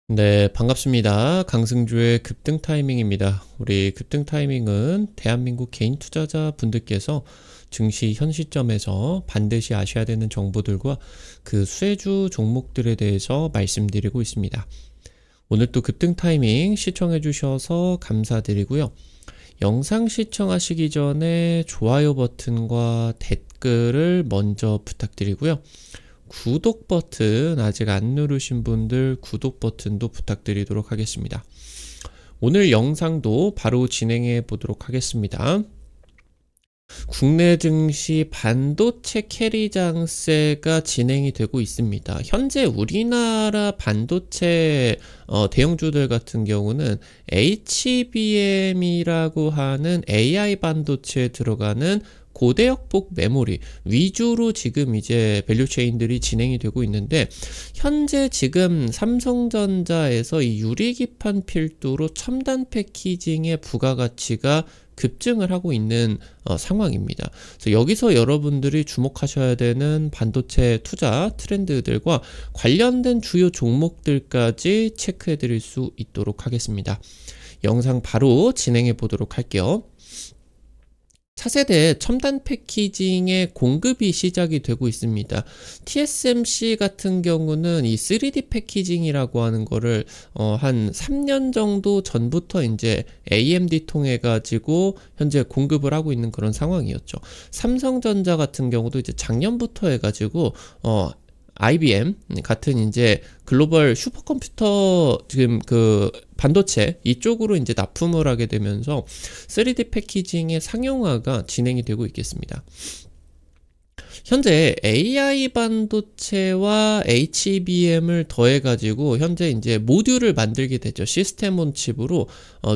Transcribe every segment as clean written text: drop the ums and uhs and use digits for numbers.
네, 반갑습니다. 강승주의 급등 타이밍입니다. 우리 급등 타이밍은 대한민국 개인 투자자 분들께서 증시 현 시점에서 반드시 아셔야 되는 정보들과 그 수혜주 종목들에 대해서 말씀드리고 있습니다. 오늘 또 급등 타이밍 시청해 주셔서 감사드리고요. 영상 시청하시기 전에 좋아요 버튼과 댓글을 먼저 부탁드리고요. 구독 버튼 아직 안 누르신 분들 구독 버튼도 부탁드리도록 하겠습니다. 오늘 영상도 바로 진행해 보도록 하겠습니다. 국내 증시 반도체 캐리 장세가 진행이 되고 있습니다. 현재 우리나라 반도체 대형주들 같은 경우는 HBM이라고 하는 AI 반도체에 들어가는 고대역폭 메모리 위주로 지금 이제 밸류체인들이 진행이 되고 있는데, 현재 지금 삼성전자에서 이 유리기판 필두로 첨단 패키징의 부가가치가 급증을 하고 있는 상황입니다. 그래서 여기서 여러분들이 주목하셔야 되는 반도체 투자 트렌드들과 관련된 주요 종목들까지 체크해 드릴 수 있도록 하겠습니다. 영상 바로 진행해 보도록 할게요. 차세대 첨단 패키징의 공급이 시작이 되고 있습니다. TSMC 같은 경우는 이 3D 패키징이라고 하는 거를 한 3년 정도 전부터 이제 AMD 통해 가지고 현재 공급을 하고 있는 그런 상황이었죠. 삼성전자 같은 경우도 이제 작년부터 해 가지고 IBM 같은 이제 글로벌 슈퍼컴퓨터 지금 그 반도체 이쪽으로 이제 납품을 하게 되면서 3D 패키징의 상용화가 진행이 되고 있겠습니다. 현재 AI 반도체와 HBM을 더해가지고 현재 이제 모듈을 만들게 되죠. 시스템 온 칩으로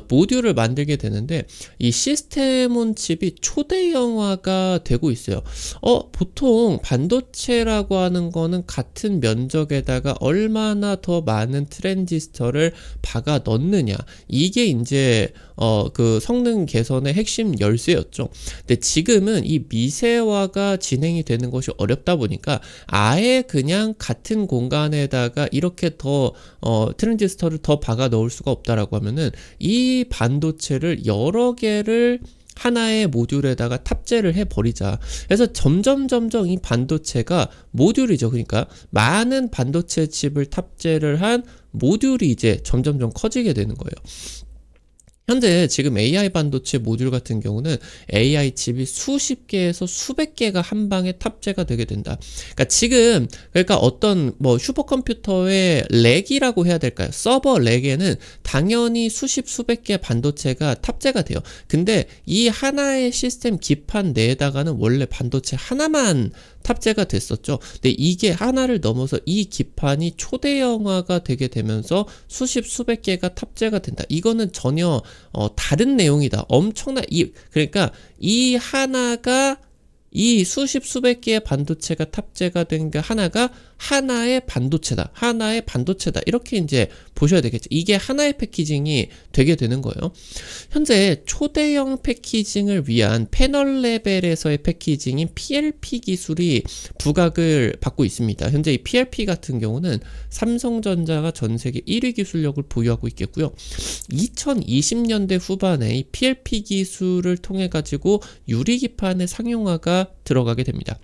모듈을 만들게 되는데, 이 시스템 온 칩이 초대형화가 되고 있어요. 보통 반도체라고 하는 거는 같은 면적에다가 얼마나 더 많은 트랜지스터를 박아 넣느냐, 이게 이제 그 성능 개선의 핵심 열쇠였죠. 근데 지금은 이 미세화가 진행이 되는 것이 어렵다 보니까 아예 그냥 같은 공간에다가 이렇게 더 트랜지스터를 더 박아 넣을 수가 없다라고 하면은 이 반도체를 여러 개를 하나의 모듈에다가 탑재를 해버리자. 그래서 점점 이 반도체가 모듈이죠. 그러니까 많은 반도체 칩을 탑재를 한 모듈이 이제 점점 커지게 되는 거예요. 현재 지금 AI 반도체 모듈 같은 경우는 AI 칩이 수십 개에서 수백 개가 한 방에 탑재가 되게 된다. 그러니까 어떤 뭐 슈퍼컴퓨터의 렉이라고 해야 될까요? 서버 렉에는 당연히 수백 개 반도체가 탑재가 돼요. 근데 이 하나의 시스템 기판 내에다가는 원래 반도체 하나만 탑재가 됐었죠. 근데 이게 하나를 넘어서 이 기판이 초대형화가 되게 되면서 수백 개가 탑재가 된다. 이거는 전혀 다른 내용이다. 그러니까 이 하나가 이 수백 개의 반도체가 탑재가 된 게 하나가 하나의 반도체다. 이렇게 이제 보셔야 되겠죠. 이게 하나의 패키징이 되게 되는 거예요. 현재 초대형 패키징을 위한 패널 레벨에서의 패키징인 PLP 기술이 부각을 받고 있습니다. 현재 이 PLP 같은 경우는 삼성전자가 전 세계 1위 기술력을 보유하고 있겠고요. 2020년대 후반에 이 PLP 기술을 통해 가지고 유리기판의 상용화가 들어가게 됩니다.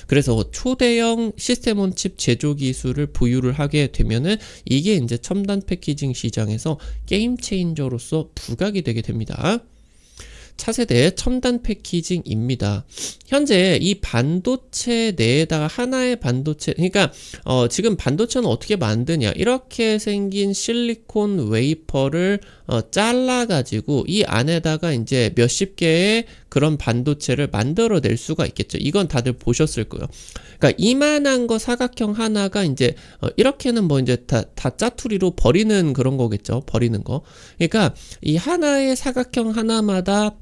그래서 초대형 시스템 온 칩 제조 기술을 보유를 하게 되면은 이게 이제 첨단 패키징 시장에서 게임 체인저로서 부각이 되게 됩니다. 차세대 첨단 패키징입니다. 현재 이 반도체 내에다가 하나의 반도체, 그러니까 지금 반도체는 어떻게 만드냐, 이렇게 생긴 실리콘 웨이퍼를 잘라 가지고 이 안에다가 이제 몇십 개의 그런 반도체를 만들어낼 수가 있겠죠. 이건 다들 보셨을 거예요. 그러니까 이만한 거 사각형 하나가 이제 이렇게는 뭐 이제 다 짜투리로 버리는 그런 거겠죠. 버리는 거. 그러니까 이 하나의 사각형 하나마다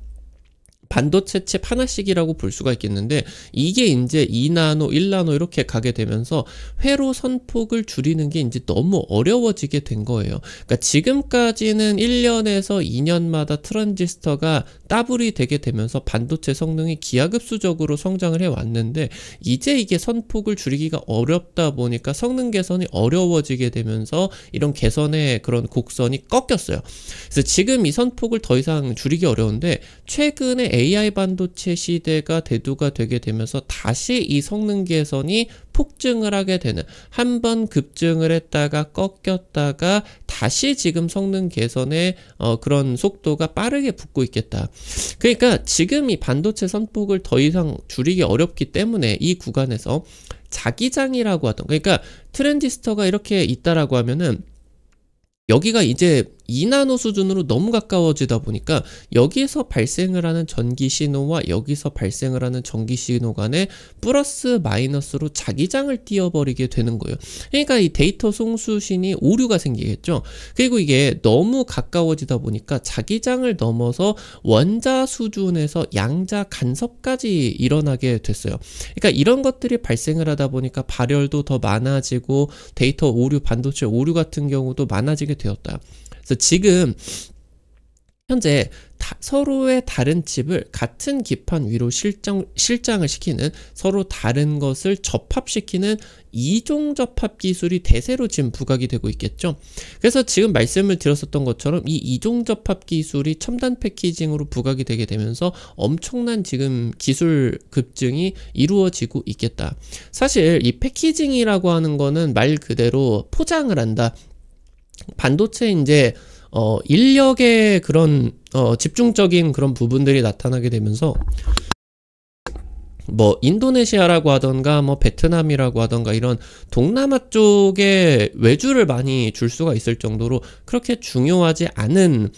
반도체 칩 하나씩이라고 볼 수가 있겠는데, 이게 이제 2나노, 1나노 이렇게 가게 되면서 회로 선폭을 줄이는 게 이제 너무 어려워지게 된 거예요. 그러니까 지금까지는 1년에서 2년마다 트랜지스터가 더블이 되게 되면서 반도체 성능이 기하급수적으로 성장을 해왔는데, 이제 이게 선폭을 줄이기가 어렵다 보니까 성능 개선이 어려워지게 되면서 이런 개선의 그런 곡선이 꺾였어요. 그래서 지금 이 선폭을 더 이상 줄이기 어려운데, 최근에 AI 반도체 시대가 대두가 되게 되면서 다시 이 성능 개선이 폭증을 하게 되는, 한번 급증을 했다가 꺾였다가 다시 지금 성능 개선의 그런 속도가 빠르게 붙고 있겠다. 그러니까 지금 이 반도체 선폭을 더 이상 줄이기 어렵기 때문에 이 구간에서 자기장이라고 하던, 그러니까 트랜지스터가 이렇게 있다라고 하면은 여기가 이제 2나노 수준으로 너무 가까워지다 보니까 여기서 발생을 하는 전기 신호와 여기서 발생을 하는 전기 신호 간에 플러스 마이너스로 자기장을 띄워버리게 되는 거예요. 그러니까 이 데이터 송수신이 오류가 생기겠죠. 그리고 이게 너무 가까워지다 보니까 자기장을 넘어서 원자 수준에서 양자 간섭까지 일어나게 됐어요. 그러니까 이런 것들이 발생을 하다 보니까 발열도 더 많아지고 데이터 오류, 반도체 오류 같은 경우도 많아지게 되었다. 그래서 지금 현재 서로의 다른 칩을 같은 기판 위로 실장을 시키는, 서로 다른 것을 접합시키는 이종 접합 기술이 대세로 지금 부각이 되고 있겠죠. 그래서 지금 말씀을 드렸었던 것처럼 이 이종 접합 기술이 첨단 패키징으로 부각이 되게 되면서 엄청난 지금 기술 급증이 이루어지고 있겠다. 사실 이 패키징이라고 하는 거는 말 그대로 포장을 한다. 반도체 이제 인력의 그런 집중적인 그런 부분들이 나타나게 되면서 뭐 인도네시아라고 하던가 뭐 베트남이라고 하던가 이런 동남아 쪽에 외주를 많이 줄 수가 있을 정도로 그렇게 중요하지 않은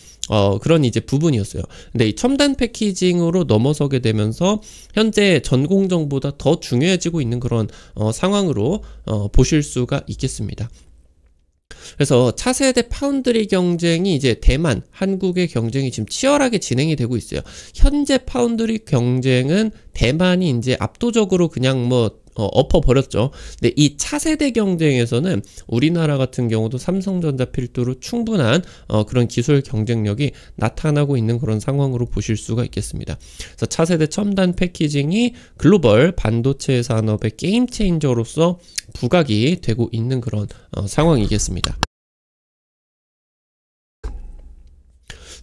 그런 이제 부분이었어요. 근데 이 첨단 패키징으로 넘어서게 되면서 현재 전공정보다 더 중요해지고 있는 그런 상황으로 보실 수가 있겠습니다. 그래서 차세대 파운드리 경쟁이 이제 대만, 한국의 경쟁이 지금 치열하게 진행이 되고 있어요. 현재 파운드리 경쟁은 대만이 이제 압도적으로 그냥 뭐 엎어버렸죠. 근데 이 차세대 경쟁에서는 우리나라 같은 경우도 삼성전자 필두로 충분한 그런 기술 경쟁력이 나타나고 있는 그런 상황으로 보실 수가 있겠습니다. 그래서 차세대 첨단 패키징이 글로벌 반도체 산업의 게임 체인저로서 부각이 되고 있는 그런 상황이겠습니다.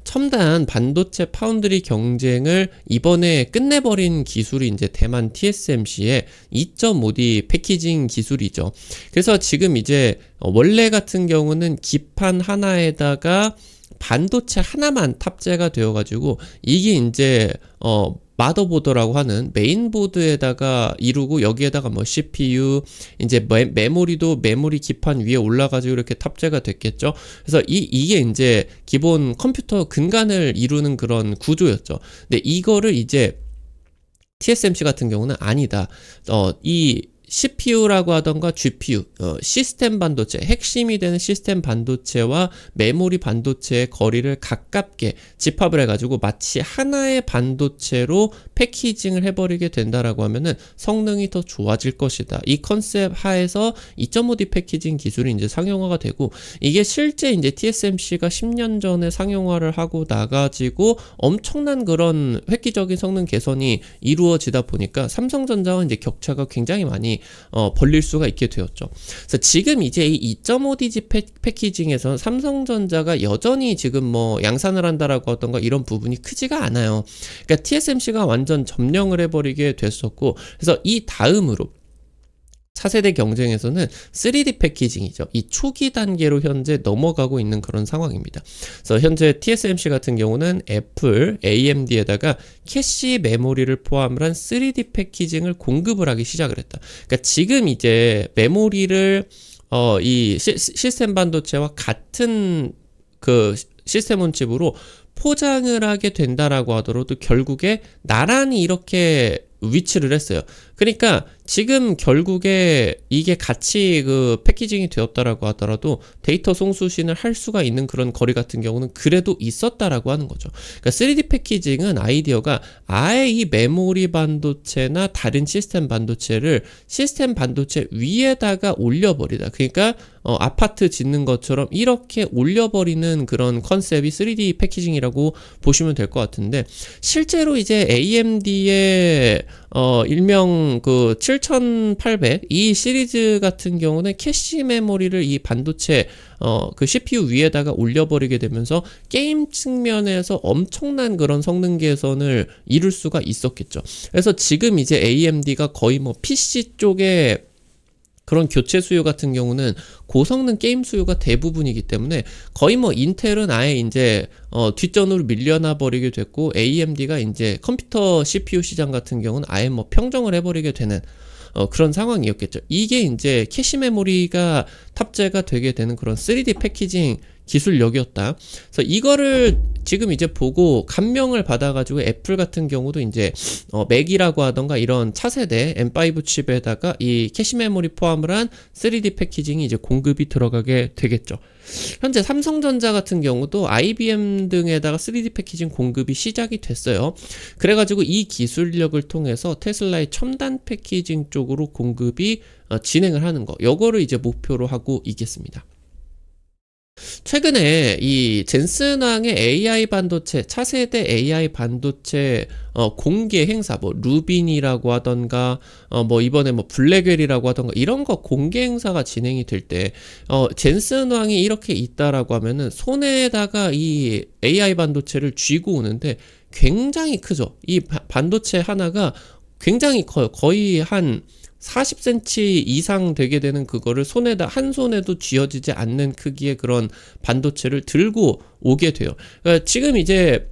첨단 반도체 파운드리 경쟁을 이번에 끝내버린 기술이 이제 대만 TSMC의 2.5D 패키징 기술이죠. 그래서 지금 이제 원래 같은 경우는 기판 하나에다가 반도체 하나만 탑재가 되어가지고 이게 이제 마더보드라고 하는 메인보드에다가 이루고 여기에다가 뭐 CPU, 이제 메모리도 메모리 기판 위에 올라가지고 이렇게 탑재가 됐겠죠. 그래서 이게 이제 기본 컴퓨터 근간을 이루는 그런 구조였죠. 근데 이거를 이제 TSMC 같은 경우는 아니다. 이 CPU라고 하던가 GPU, 시스템 반도체, 핵심이 되는 시스템 반도체와 메모리 반도체의 거리를 가깝게 집합을 해가지고 마치 하나의 반도체로 패키징을 해버리게 된다라고 하면은 성능이 더 좋아질 것이다. 이 컨셉 하에서 2.5D 패키징 기술이 이제 상용화가 되고, 이게 실제 이제 TSMC가 10년 전에 상용화를 하고 나가지고 엄청난 그런 획기적인 성능 개선이 이루어지다 보니까 삼성전자와 이제 격차가 굉장히 많이 벌릴 수가 있게 되었죠. 그래서 지금 이제 이 2.5D 패키징에서는 삼성전자가 여전히 지금 뭐 양산을 한다라고 하던가 이런 부분이 크지가 않아요. 그러니까 TSMC가 완전 점령을 해버리게 됐었고, 그래서 이 다음으로 차세대 경쟁에서는 3D 패키징이죠. 이 초기 단계로 현재 넘어가고 있는 그런 상황입니다. 그래서 현재 TSMC 같은 경우는 애플, AMD에다가 캐시 메모리를 포함을 한 3D 패키징을 공급을 하기 시작을 했다. 그러니까 지금 이제 메모리를 이 시스템 반도체와 같은 그 시스템 온 칩으로 포장을 하게 된다라고 하더라도 결국에 나란히 이렇게 위치를 했어요. 그러니까 지금 결국에 이게 같이 그 패키징이 되었다라고 하더라도 데이터 송수신을 할 수가 있는 그런 거리 같은 경우는 그래도 있었다라고 하는 거죠. 그러니까 3D 패키징은 아이디어가 아예 이 메모리 반도체나 다른 시스템 반도체를 시스템 반도체 위에다가 올려버리다. 그러니까 아파트 짓는 것처럼 이렇게 올려버리는 그런 컨셉이 3D 패키징이라고 보시면 될 것 같은데, 실제로 이제 AMD의 일명 그 7800 이 시리즈 같은 경우는 캐시 메모리를 이 반도체 그 CPU 위에다가 올려버리게 되면서 게임 측면에서 엄청난 그런 성능 개선을 이룰 수가 있었겠죠. 그래서 지금 이제 AMD가 거의 뭐 PC 쪽에 그런 교체 수요 같은 경우는 고성능 게임 수요가 대부분이기 때문에 거의 뭐 인텔은 아예 이제 뒷전으로 밀려나 버리게 됐고, AMD가 이제 컴퓨터 CPU 시장 같은 경우는 아예 뭐 평정을 해버리게 되는 그런 상황이었겠죠. 이게 이제 캐시 메모리가 탑재가 되게 되는 그런 3D 패키징 기술력이었다. 그래서 이거를 지금 이제 보고 감명을 받아가지고 애플 같은 경우도 이제 맥이라고 하던가 이런 차세대 M5 칩에다가 이 캐시 메모리 포함을 한 3D 패키징이 이제 공급이 들어가게 되겠죠. 현재 삼성전자 같은 경우도 IBM 등에다가 3D 패키징 공급이 시작이 됐어요. 그래가지고 이 기술력을 통해서 테슬라의 첨단 패키징 쪽으로 공급이 진행을 하는 거, 요거를 이제 목표로 하고 있겠습니다. 최근에 이 젠슨왕의 AI 반도체, 차세대 AI 반도체 공개 행사, 뭐 루빈이라고 하던가 뭐 이번에 뭐 블랙웰이라고 하던가 이런 거 공개 행사가 진행이 될 때 젠슨왕이 이렇게 있다라고 하면은 손에다가 이 AI 반도체를 쥐고 오는데 굉장히 크죠. 이 반도체 하나가 굉장히 커요. 거의 한 40cm 이상 되게 되는 그거를 손에다, 한 손에도 쥐어지지 않는 크기의 그런 반도체를 들고 오게 돼요. 그러니까 지금 이제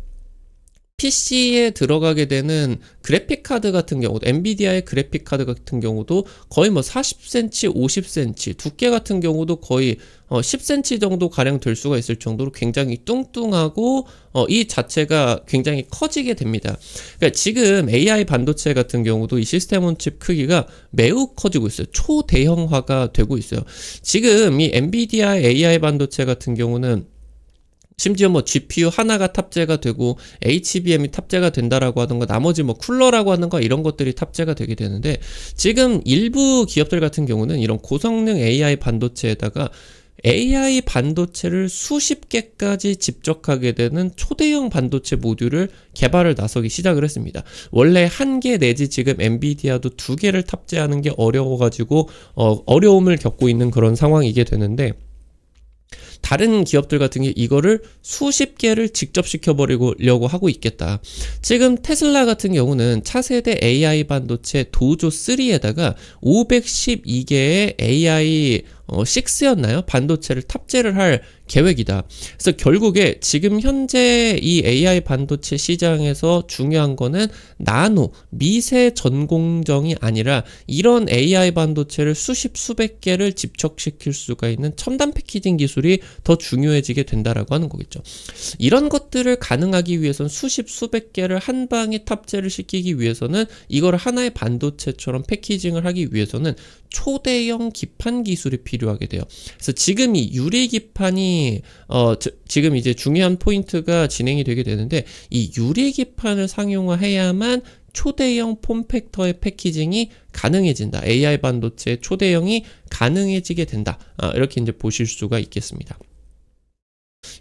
PC에 들어가게 되는 그래픽 카드 같은 경우도, 엔비디아의 그래픽 카드 같은 경우도 거의 뭐 40cm, 50cm, 두께 같은 경우도 거의 10cm 정도 가량 될 수가 있을 정도로 굉장히 뚱뚱하고 이 자체가 굉장히 커지게 됩니다. 그러니까 지금 AI 반도체 같은 경우도 이 시스템 온 칩 크기가 매우 커지고 있어요. 초대형화가 되고 있어요. 지금 이 엔비디아 AI 반도체 같은 경우는 심지어 뭐 GPU 하나가 탑재가 되고 HBM이 탑재가 된다라고 하던가, 나머지 뭐 쿨러라고 하는 거 이런 것들이 탑재가 되게 되는데, 지금 일부 기업들 같은 경우는 이런 고성능 AI 반도체에다가 AI 반도체를 수십 개까지 집적하게 되는 초대형 반도체 모듈을 개발을 나서기 시작을 했습니다. 원래 한 개 내지 지금 엔비디아도 2개를 탑재하는 게 어려워가지고 어려움을 겪고 있는 그런 상황이게 되는데, 다른 기업들 같은 게 이거를 수십 개를 직접 시켜버리려고 하고 있겠다. 지금 테슬라 같은 경우는 차세대 AI 반도체 도조 3에다가 512개의 AI 6였나요? 반도체를 탑재를 할 계획이다. 그래서 결국에 지금 현재 이 AI 반도체 시장에서 중요한 거는 나노, 미세 전공정이 아니라 이런 AI 반도체를 수십 수백 개를 집적시킬 수가 있는 첨단 패키징 기술이 더 중요해지게 된다라고 하는 거겠죠. 이런 것들을 가능하기 위해서는 수십 수백 개를 한 방에 탑재를 시키기 위해서는, 이걸 하나의 반도체처럼 패키징을 하기 위해서는 초대형 기판 기술이 필요하게 돼요. 그래서 지금 이 유리 기판이 지금 이제 중요한 포인트가 진행이 되게 되는데, 이 유리 기판을 상용화해야만 초대형 폼팩터의 패키징이 가능해진다. AI 반도체 초대형이 가능해지게 된다. 이렇게 이제 보실 수가 있겠습니다.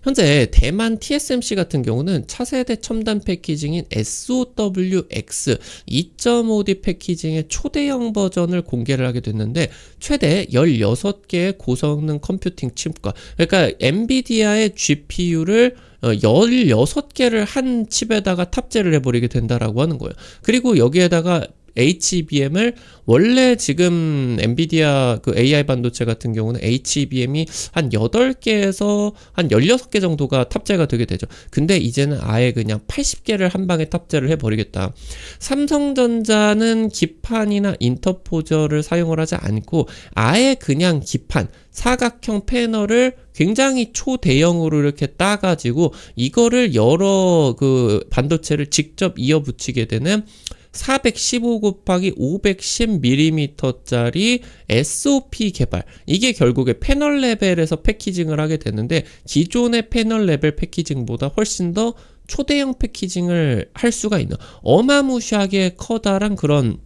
현재 대만 TSMC 같은 경우는 차세대 첨단 패키징인 SOWX 2.5D 패키징의 초대형 버전을 공개를 하게 됐는데, 최대 16개의 고성능 컴퓨팅 칩과, 그러니까 엔비디아의 GPU를 16개를 한 칩에다가 탑재를 해버리게 된다라고 하는 거예요. 그리고 여기에다가 HBM을, 원래 지금 엔비디아 그 AI 반도체 같은 경우는 HBM이 한 8개에서 한 16개 정도가 탑재가 되게 되죠. 근데 이제는 아예 그냥 80개를 한 방에 탑재를 해버리겠다. 삼성전자는 기판이나 인터포저를 사용을 하지 않고 아예 그냥 기판, 사각형 패널을 굉장히 초대형으로 이렇게 따가지고 이거를 여러 그 반도체를 직접 이어 붙이게 되는 415 곱하기 510mm짜리 SOP 개발, 이게 결국에 패널 레벨에서 패키징을 하게 되는데 기존의 패널 레벨 패키징보다 훨씬 더 초대형 패키징을 할 수가 있는 어마무시하게 커다란 그런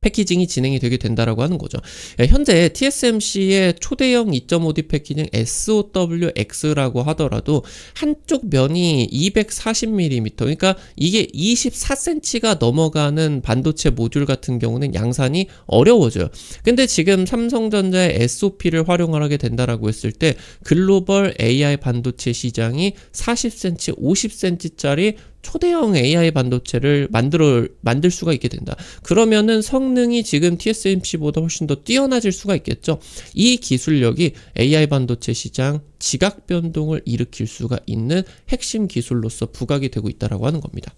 패키징이 진행이 되게 된다라고 하는 거죠. 현재 TSMC의 초대형 2.5D 패키징 SOWX라고 하더라도 한쪽 면이 240mm, 그러니까 이게 24cm가 넘어가는 반도체 모듈 같은 경우는 양산이 어려워져요. 근데 지금 삼성전자의 SOP를 활용을 하게 된다라고 했을 때 글로벌 AI 반도체 시장이 40cm, 50cm짜리 초대형 AI 반도체를 만들 수가 있게 된다. 그러면은 성능이 지금 TSMC보다 훨씬 더 뛰어나질 수가 있겠죠. 이 기술력이 AI 반도체 시장 지각 변동을 일으킬 수가 있는 핵심 기술로서 부각이 되고 있다라고 하는 겁니다.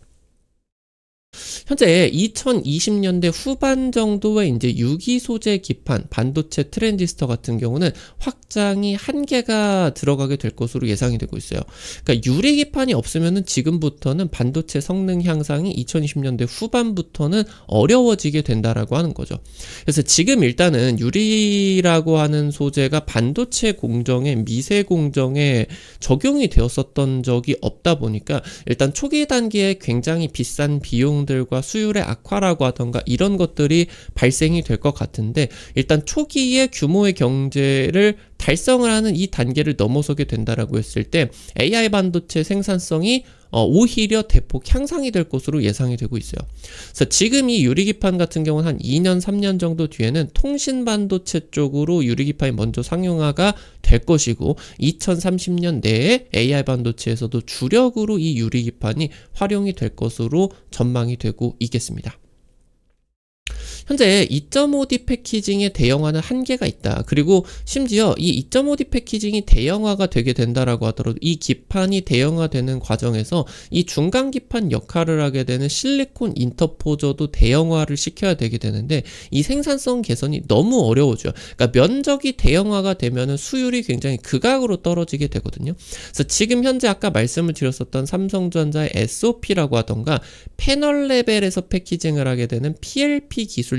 현재 2020년대 후반 정도에 이제 유기 소재 기판, 반도체 트랜지스터 같은 경우는 확장이 한계가 들어가게 될 것으로 예상이 되고 있어요. 그러니까 유리 기판이 없으면은 지금부터는 반도체 성능 향상이 2020년대 후반부터는 어려워지게 된다라고 하는 거죠. 그래서 지금 일단은 유리라고 하는 소재가 반도체 공정에, 미세 공정에 적용이 되었었던 적이 없다 보니까 일단 초기 단계에 굉장히 비싼 비용들과 수율의 악화라고 하던가 이런 것들이 발생이 될 것 같은데, 일단 초기에 규모의 경제를 달성을 하는 이 단계를 넘어서게 된다라고 했을 때 AI 반도체 생산성이 오히려 대폭 향상이 될 것으로 예상이 되고 있어요. 그래서 지금 이 유리기판 같은 경우는 한 2년, 3년 정도 뒤에는 통신 반도체 쪽으로 유리기판이 먼저 상용화가 될 것이고 2030년 내에 AI 반도체에서도 주력으로 이 유리기판이 활용이 될 것으로 전망이 되고 있겠습니다. 현재 2.5D 패키징의 대형화는 한계가 있다. 그리고 심지어 이 2.5D 패키징이 대형화가 되게 된다라고 하더라도 이 기판이 대형화되는 과정에서 이 중간 기판 역할을 하게 되는 실리콘 인터포저도 대형화를 시켜야 되게 되는데 이 생산성 개선이 너무 어려워져요. 그러니까 면적이 대형화가 되면은 수율이 굉장히 극악으로 떨어지게 되거든요. 그래서 지금 현재 아까 말씀을 드렸었던 삼성전자의 SOP라고 하던가 패널 레벨에서 패키징을 하게 되는 PLP 기술력이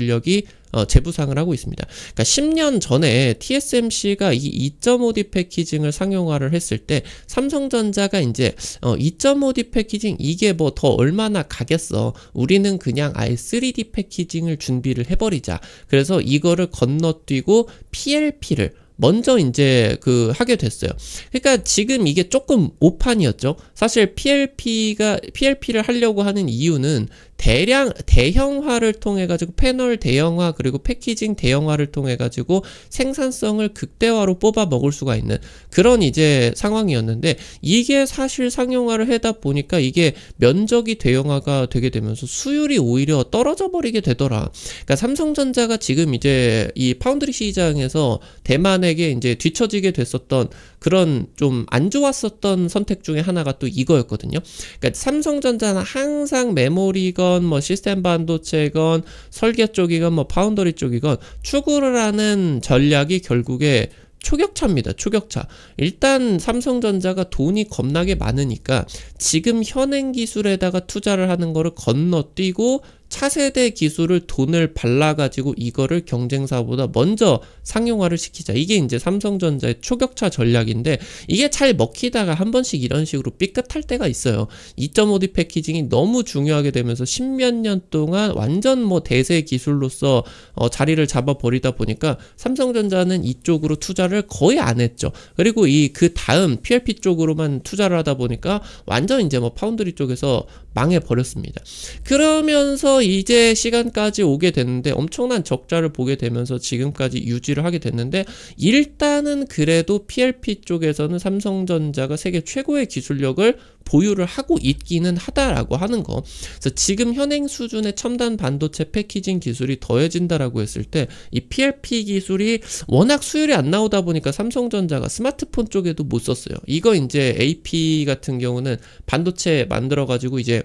재부상을 하고 있습니다. 그러니까 10년 전에 TSMC가 이 2.5D 패키징을 상용화를 했을 때 삼성전자가 이제 2.5D 패키징 이게 뭐 더 얼마나 가겠어. 우리는 그냥 아예 3D 패키징을 준비를 해버리자. 그래서 이거를 건너뛰고 PLP를 먼저 이제 하게 됐어요. 그러니까 지금 이게 조금 오판이었죠. 사실 PLP를 하려고 하는 이유는 대형화를 통해 가지고 패널 대형화 그리고 패키징 대형화를 통해 가지고 생산성을 극대화로 뽑아 먹을 수가 있는 그런 이제 상황이었는데, 이게 사실 상용화를 하다 보니까 이게 면적이 대형화가 되게 되면서 수율이 오히려 떨어져 버리게 되더라. 그러니까 삼성전자가 지금 이제 이 파운드리 시장에서 대만에게 이제 뒤처지게 됐었던 그런 좀 안 좋았었던 선택 중에 하나가 또 이거였거든요. 그러니까 삼성전자는 항상 메모리건 뭐 시스템 반도체건 설계 쪽이건 뭐 파운더리 쪽이건 추구를 하는 전략이 결국에 초격차입니다. 초격차. 일단 삼성전자가 돈이 겁나게 많으니까 지금 현행 기술에다가 투자를 하는 거를 건너뛰고 차세대 기술을 돈을 발라가지고 이거를 경쟁사보다 먼저 상용화를 시키자. 이게 이제 삼성전자의 초격차 전략인데, 이게 잘 먹히다가 한 번씩 이런 식으로 삐끗할 때가 있어요. 2.5D 패키징이 너무 중요하게 되면서 십몇 년 동안 완전 뭐 대세 기술로서 자리를 잡아버리다 보니까 삼성전자는 이쪽으로 투자를 거의 안 했죠. 그리고 그 다음 PLP 쪽으로만 투자를 하다 보니까 완전 이제 뭐 파운드리 쪽에서 망해버렸습니다. 그러면서 이제 시간까지 오게 됐는데 엄청난 적자를 보게 되면서 지금까지 유지를 하게 됐는데, 일단은 그래도 PLP 쪽에서는 삼성전자가 세계 최고의 기술력을 보유를 하고 있기는 하다라고 하는 거. 그래서 지금 현행 수준의 첨단 반도체 패키징 기술이 더해진다라고 했을 때 이 PLP 기술이 워낙 수율이 안 나오다 보니까 삼성전자가 스마트폰 쪽에도 못 썼어요. 이거 이제 AP 같은 경우는 반도체 만들어 가지고 이제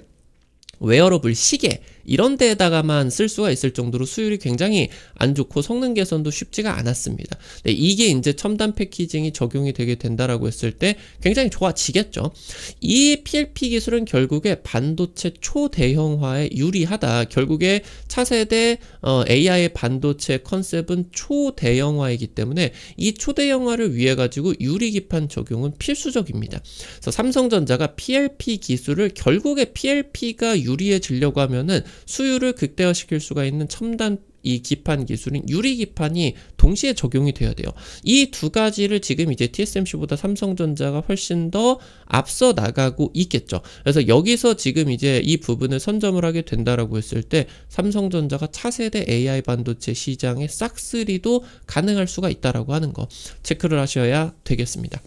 웨어러블 시계 이런 데에다가만 쓸 수가 있을 정도로 수율이 굉장히 안 좋고 성능 개선도 쉽지가 않았습니다. 네, 이게 이제 첨단 패키징이 적용이 되게 된다라고 했을 때 굉장히 좋아지겠죠. 이 PLP 기술은 결국에 반도체 초대형화에 유리하다. 결국에 차세대 AI 반도체 컨셉은 초대형화이기 때문에 이 초대형화를 위해 가지고 유리기판 적용은 필수적입니다. 그래서 삼성전자가 PLP 기술을 결국에 PLP가 유리해지려고 하면은 수율을 극대화시킬 수가 있는 첨단 이 기판 기술인 유리기판이 동시에 적용이 돼야 돼요. 이 두 가지를 지금 이제 TSMC보다 삼성전자가 훨씬 더 앞서 나가고 있겠죠. 그래서 여기서 지금 이제 이 부분을 선점을 하게 된다라고 했을 때 삼성전자가 차세대 AI 반도체 시장의 싹쓸이도 가능할 수가 있다라고 하는 거 체크를 하셔야 되겠습니다.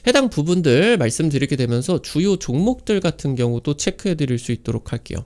해당 부분들 말씀드리게 되면서 주요 종목들 같은 경우도 체크해 드릴 수 있도록 할게요.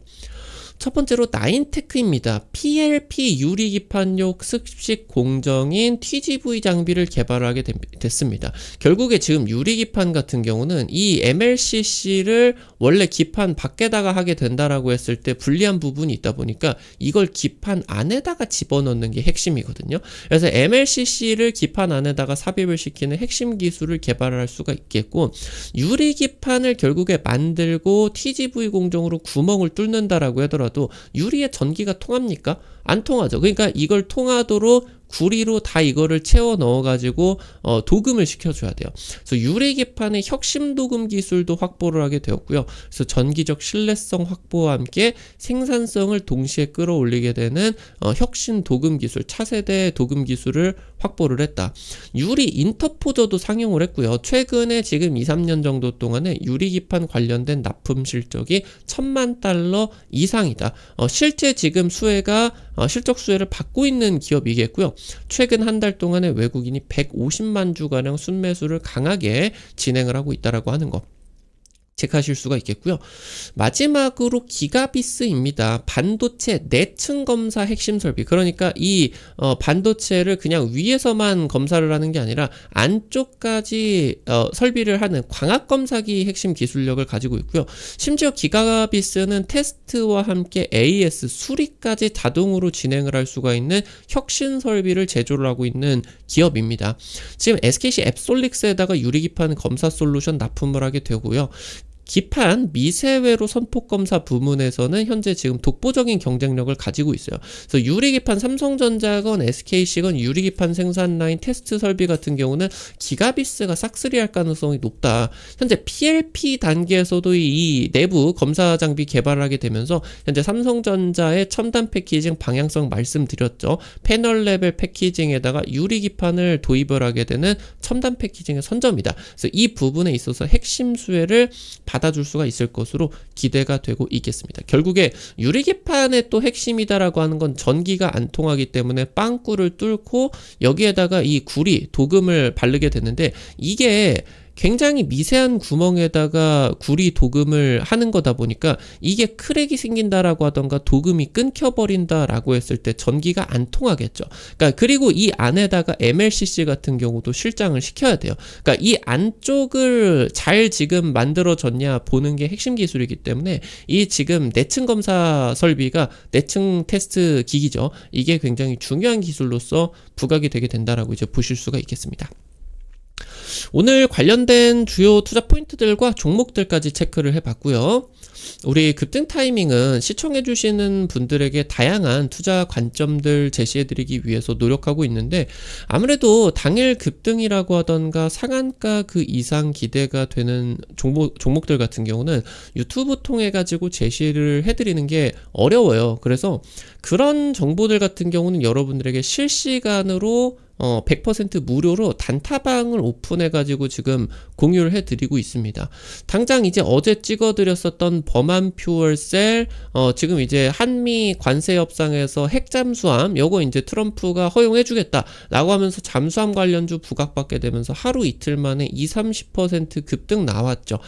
첫 번째로 나인테크입니다. PLP 유리기판용 습식 공정인 TGV 장비를 개발하게 됐습니다. 결국에 지금 유리기판 같은 경우는 이 MLCC를 원래 기판 밖에다가 하게 된다라고 했을 때 불리한 부분이 있다 보니까 이걸 기판 안에다가 집어넣는 게 핵심이거든요. 그래서 MLCC를 기판 안에다가 삽입을 시키는 핵심 기술을 개발할 수가 있겠고, 유리기판을 결국에 만들고 TGV 공정으로 구멍을 뚫는다라고 하더라도 유리에 전기가 통합니까? 안 통하죠. 그러니까 이걸 통하도록 구리로 다 이거를 채워 넣어 가지고 도금을 시켜줘야 돼요. 그래서 유리기판의 혁신 도금 기술도 확보를 하게 되었고요. 그래서 전기적 신뢰성 확보와 함께 생산성을 동시에 끌어올리게 되는 혁신 도금 기술, 차세대 도금 기술을 확보를 했다. 유리 인터포저도 상용을 했고요. 최근에 지금 2, 3년 정도 동안에 유리기판 관련된 납품 실적이 $10,000,000 이상이다. 실제 지금 수혜가 실적 수혜를 받고 있는 기업이겠고요. 최근 한 달 동안에 외국인이 150만 주가량 순매수를 강하게 진행을 하고 있다라고 하는 거 체크하실 수가 있겠고요. 마지막으로 기가비스입니다. 반도체 내층 검사 핵심 설비. 그러니까 이 반도체를 그냥 위에서만 검사를 하는 게 아니라 안쪽까지 설비를 하는 광학 검사기 핵심 기술력을 가지고 있고요. 심지어 기가비스는 테스트와 함께 AS 수리까지 자동으로 진행을 할 수가 있는 혁신 설비를 제조를 하고 있는 기업입니다. 지금 SKC 앱솔릭스에다가 유리기판 검사 솔루션 납품을 하게 되고요. 기판 미세외로 선폭 검사 부문에서는 현재 지금 독보적인 경쟁력을 가지고 있어요. 그래서 유리기판 삼성전자건 SKC건 유리기판 생산 라인 테스트 설비 같은 경우는 기가비스가 싹쓸이할 가능성이 높다. 현재 PLP 단계에서도 이 내부 검사 장비 개발을 하게 되면서 현재 삼성전자의 첨단 패키징 방향성 말씀드렸죠. 패널 레벨 패키징에다가 유리기판을 도입을 하게 되는 첨단 패키징의 선점이다. 그래서 이 부분에 있어서 핵심 수혜를 받아줄 수가 있을 것으로 기대가 되고 있겠습니다. 결국에 유리기판의 또 핵심이다라고 하는 건 전기가 안 통하기 때문에 빵꾸를 뚫고 여기에다가 이 구리, 도금을 바르게 되는데 이게 굉장히 미세한 구멍에다가 구리 도금을 하는 거다 보니까 이게 크랙이 생긴다라고 하던가 도금이 끊겨버린다라고 했을 때 전기가 안 통하겠죠. 그러니까 그리고 이 안에다가 MLCC 같은 경우도 실장을 시켜야 돼요. 그러니까 이 안쪽을 잘 지금 만들어졌냐 보는 게 핵심 기술이기 때문에 이 지금 내층 검사 설비가 내층 테스트 기기죠. 이게 굉장히 중요한 기술로서 부각이 되게 된다라고 이제 보실 수가 있겠습니다. 오늘 관련된 주요 투자 포인트들과 종목들까지 체크를 해봤고요. 우리 급등 타이밍은 시청해주시는 분들에게 다양한 투자 관점들 제시해드리기 위해서 노력하고 있는데 아무래도 당일 급등이라고 하던가 상한가 그 이상 기대가 되는 종목들 같은 경우는 유튜브 통해 가지고 제시를 해드리는 게 어려워요. 그래서 그런 정보들 같은 경우는 여러분들에게 실시간으로 100% 무료로 단타방을 오픈해가지고 지금 공유를 해드리고 있습니다. 당장 이제 어제 찍어드렸었던 범한 퓨얼셀, 지금 이제 한미 관세 협상에서 핵 잠수함, 요거 이제 트럼프가 허용해주겠다 라고 하면서 잠수함 관련주 부각받게 되면서 하루 이틀 만에 20-30% 급등 나왔죠.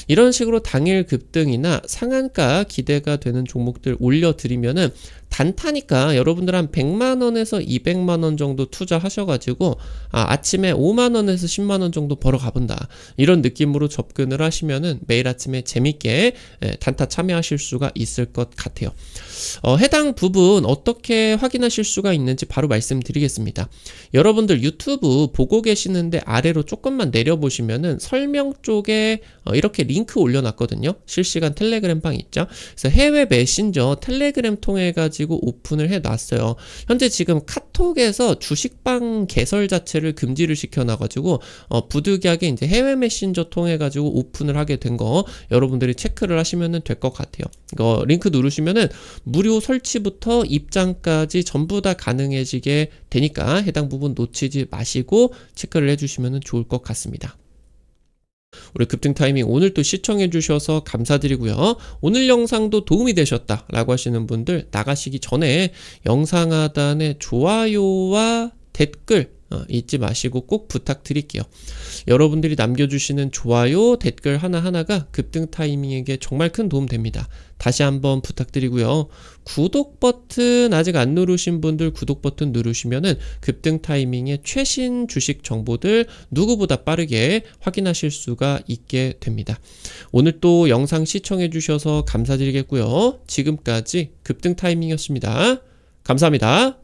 이런 식으로 당일 급등이나 상한가 기대가 되는 종목들 올려드리면은 단타니까 여러분들 한 100만원에서 200만원 정도 투자하셔가지고 아침에 5만원에서 10만원 정도 벌어 가본다 이런 느낌으로 접근을 하시면은 매일 아침에 재밌게 단타 참여하실 수가 있을 것 같아요. 해당 부분 어떻게 확인하실 수가 있는지 바로 말씀드리겠습니다. 여러분들 유튜브 보고 계시는데 아래로 조금만 내려보시면은 설명 쪽에 이렇게 링크 올려놨거든요. 실시간 텔레그램 방 있죠. 그래서 해외 메신저 텔레그램 통해 가지고 오픈을 해놨어요. 현재 지금 카톡에서 주식방 개설 자체를 금지를 시켜놔가지고 부득이하게 이제 해외 메신저 통해 가지고 오픈을 하게 된 거 여러분들이 체크를 하시면 될 것 같아요. 이거 링크 누르시면은 무료 설치부터 입장까지 전부 다 가능해지게 되니까 해당 부분 놓치지 마시고 체크를 해주시면 좋을 것 같습니다. 우리 급등 타이밍 오늘 또 시청해 주셔서 감사드리고요. 오늘 영상도 도움이 되셨다 라고 하시는 분들 나가시기 전에 영상 하단에 좋아요와 댓글 잊지 마시고 꼭 부탁드릴게요. 여러분들이 남겨주시는 좋아요, 댓글 하나하나가 급등 타이밍에게 정말 큰 도움 됩니다. 다시 한번 부탁드리고요. 구독 버튼 아직 안 누르신 분들 구독 버튼 누르시면은 급등 타이밍의 최신 주식 정보들 누구보다 빠르게 확인하실 수가 있게 됩니다. 오늘 또 영상 시청해 주셔서 감사드리겠고요. 지금까지 급등 타이밍이었습니다. 감사합니다.